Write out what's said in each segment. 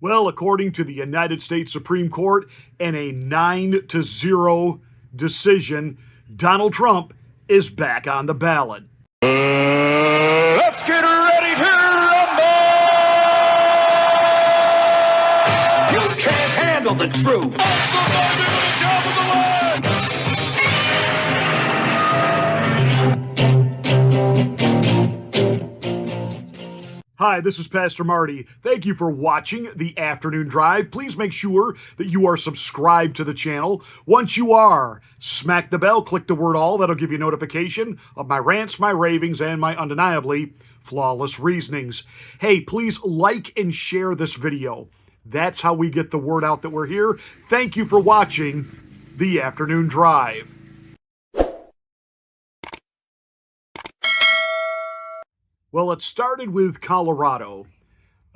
Well, according to the United States Supreme Court, in a 9-0 decision, Donald Trump is back on the ballot. Let's get ready to rumble! You can't handle the truth. I'm surviving on the top of the line! Hi, this is Pastor Marty. Thank you for watching the Afternoon Drive. Please make sure that you are subscribed to the channel. Once you are, smack the bell, click the word all. That'll give you notification of my rants, my ravings, and my undeniably flawless reasonings. Hey, please like and share this video. That's how we get the word out that we're here. Thank you for watching the Afternoon Drive. Well, it started with Colorado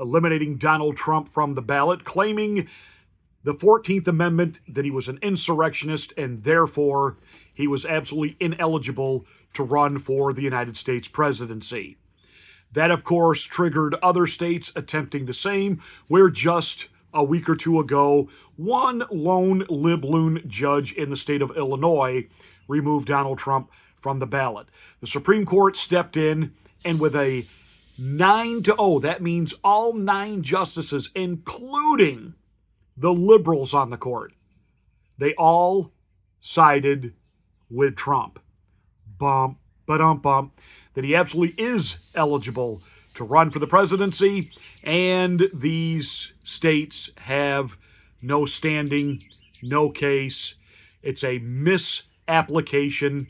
eliminating Donald Trump from the ballot, claiming the 14th Amendment, that he was an insurrectionist and therefore he was absolutely ineligible to run for the United States presidency. That, of course, triggered other states attempting the same, where just a week or two ago, one lone libloon judge in the state of Illinois removed Donald Trump from the ballot. The Supreme Court stepped in, and with a 9-0, that means all 9 justices, including the liberals on the court, they all sided with Trump. Bump, ba-dum, bump, that he absolutely is eligible to run for the presidency, and these states have no standing, no case. It's a misapplication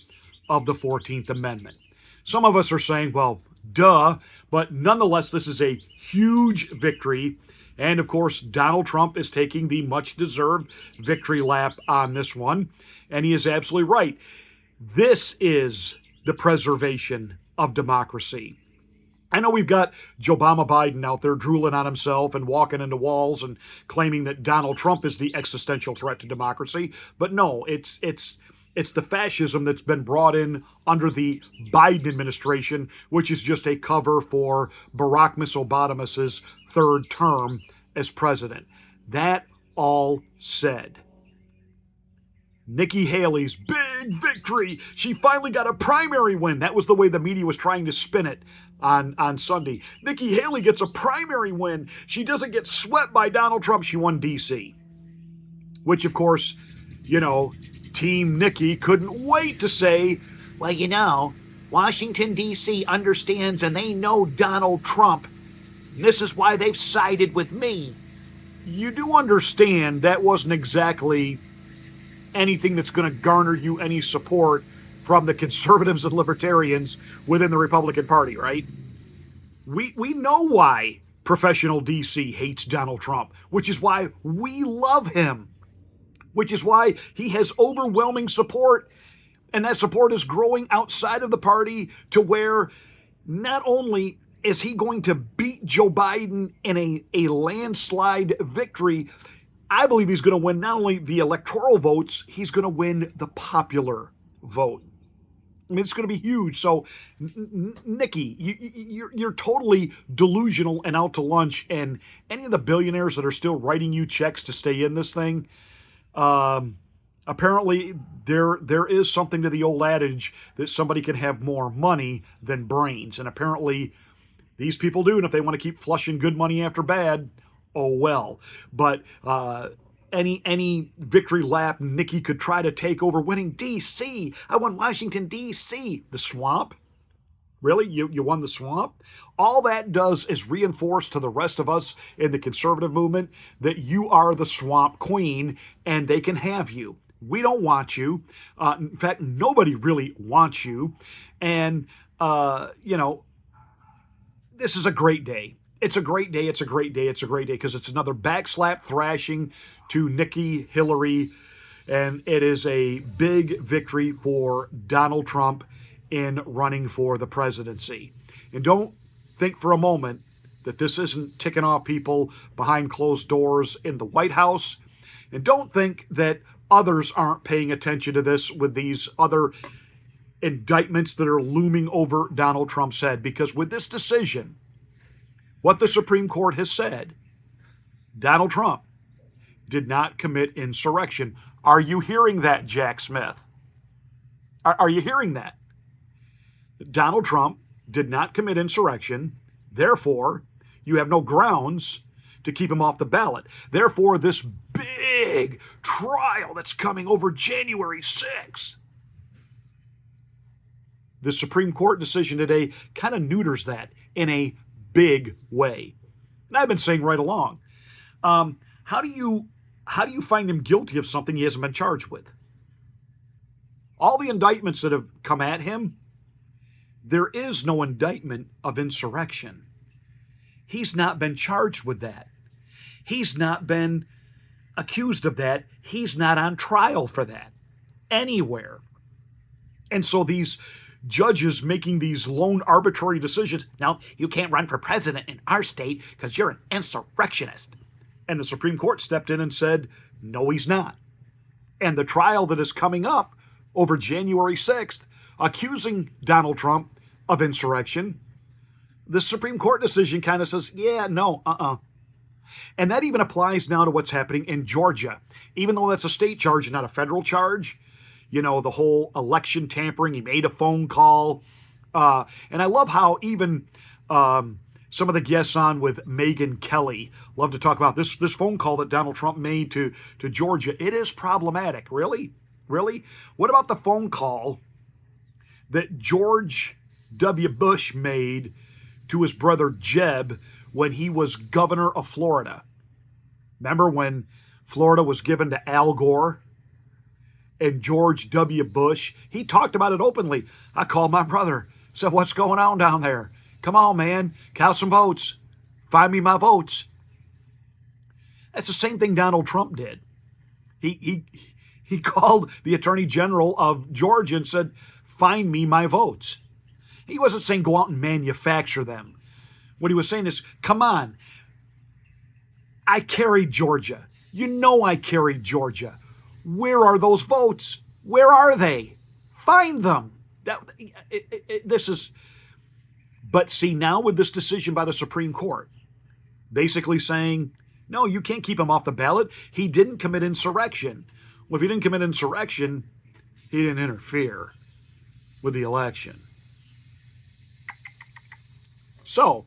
of the 14th Amendment. Some of us are saying, well, duh, but nonetheless, this is a huge victory. And of course, Donald Trump is taking the much-deserved victory lap on this one. And he is absolutely right. This is the preservation of democracy. I know we've got Joe Biden out there drooling on himself and walking into walls and claiming that Donald Trump is the existential threat to democracy. But no, it's the fascism that's been brought in under the Biden administration, which is just a cover for Barack Obama's third term as president. That all said, Nikki Haley's big victory. She finally got a primary win. That was the way the media was trying to spin it on Sunday. Nikki Haley gets a primary win. She doesn't get swept by Donald Trump. She won D.C., which, of course, Team Nikki couldn't wait to say, well, Washington, D.C. understands and they know Donald Trump. And this is why they've sided with me. You do understand that wasn't exactly anything that's going to garner you any support from the conservatives and libertarians within the Republican Party, right? We know why professional D.C. hates Donald Trump, which is why we love him, which is why he has overwhelming support, and that support is growing outside of the party to where not only is he going to beat Joe Biden in a landslide victory, I believe he's going to win not only the electoral votes, he's going to win the popular vote. I mean, it's going to be huge. So, Nikki, you're totally delusional and out to lunch, and any of the billionaires that are still writing you checks to stay in this thing, apparently there is something to the old adage that somebody can have more money than brains. And apparently these people do. And if they want to keep flushing good money after bad, oh well. But any victory lap Nikki could try to take over winning D.C. I won Washington, D.C. The swamp? Really? You won the swamp? All that does is reinforce to the rest of us in the conservative movement that you are the swamp queen and they can have you. We don't want you. In fact, nobody really wants you. And, this is a great day. It's a great day. It's a great day. It's a great day because it's another backslap thrashing to Nikki Hillary. And it is a big victory for Donald Trump in running for the presidency. And don't think for a moment that this isn't ticking off people behind closed doors in the White House. And don't think that others aren't paying attention to this with these other indictments that are looming over Donald Trump's head. Because with this decision, what the Supreme Court has said, Donald Trump did not commit insurrection. Are you hearing that, Jack Smith? Are you hearing that? Donald Trump did not commit insurrection. Therefore, you have no grounds to keep him off the ballot. Therefore, this big trial that's coming over January 6th, the Supreme Court decision today kind of neuters that in a big way. And I've been saying right along, how do you find him guilty of something he hasn't been charged with? All the indictments that have come at him, there is no indictment of insurrection. He's not been charged with that. He's not been accused of that. He's not on trial for that anywhere. And so these judges making these lone arbitrary decisions, now you can't run for president in our state because you're an insurrectionist. And the Supreme Court stepped in and said, no, he's not. And the trial that is coming up over January 6th, accusing Donald Trump of insurrection, the Supreme Court decision kind of says, yeah, no, And that even applies now to what's happening in Georgia. Even though that's a state charge and not a federal charge, you know, the whole election tampering, he made a phone call. And I love how even some of the guests on with Megyn Kelly love to talk about this phone call that Donald Trump made to Georgia. It is problematic. Really? Really? What about the phone call that George W. Bush made to his brother Jeb when he was governor of Florida? Remember when Florida was given to Al Gore? And George W. Bush, he talked about it openly. I called my brother, said, what's going on down there? Come on, man, count some votes. Find me my votes. That's the same thing Donald Trump did. He called the Attorney General of Georgia and said, find me my votes. He wasn't saying go out and manufacture them. What he was saying is, come on, I carried Georgia. You know I carried Georgia. Where are those votes? Where are they? Find them. But see, now with this decision by the Supreme Court, basically saying, no, you can't keep him off the ballot. He didn't commit insurrection. Well, if he didn't commit insurrection, he didn't interfere with the election. So,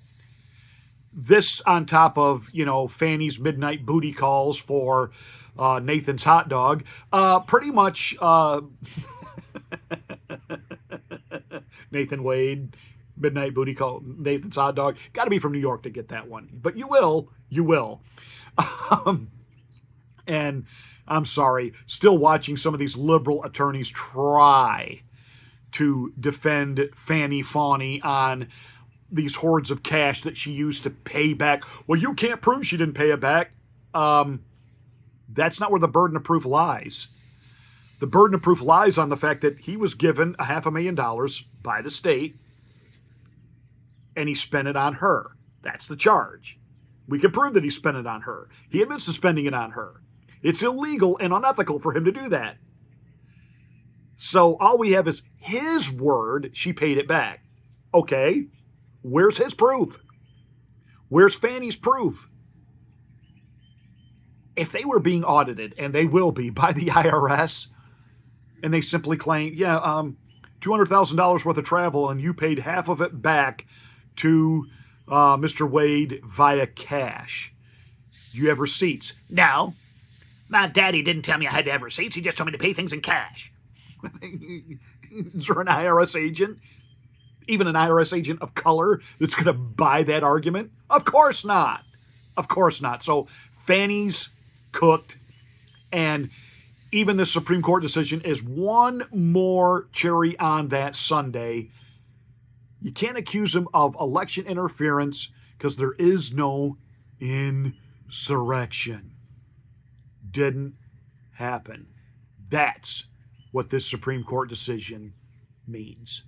this on top of, Fanny's midnight booty calls for Nathan's hot dog, pretty much Nathan Wade, midnight booty call, Nathan's hot dog. Got to be from New York to get that one. But you will. And I'm sorry, still watching some of these liberal attorneys try to defend Fanny Fawny on these hordes of cash that she used to pay back. Well, you can't prove she didn't pay it back. That's not where the burden of proof lies. The burden of proof lies on the fact that he was given $500,000 by the state and he spent it on her. That's the charge. We can prove that he spent it on her. He admits to spending it on her. It's illegal and unethical for him to do that. So all we have is his word she paid it back. Okay, where's his proof? Where's Fanny's proof? If they were being audited, and they will be by the IRS, and they simply claim, $200,000 worth of travel, and you paid half of it back to Mr. Wade via cash. Do you have receipts? No. My daddy didn't tell me I had to have receipts. He just told me to pay things in cash. Is there an IRS agent? Even an IRS agent of color that's going to buy that argument? Of course not. Of course not. So Fanny's cooked, and even the Supreme Court decision is one more cherry on that sundae. You can't accuse him of election interference because there is no insurrection. Didn't happen. That's what this Supreme Court decision means.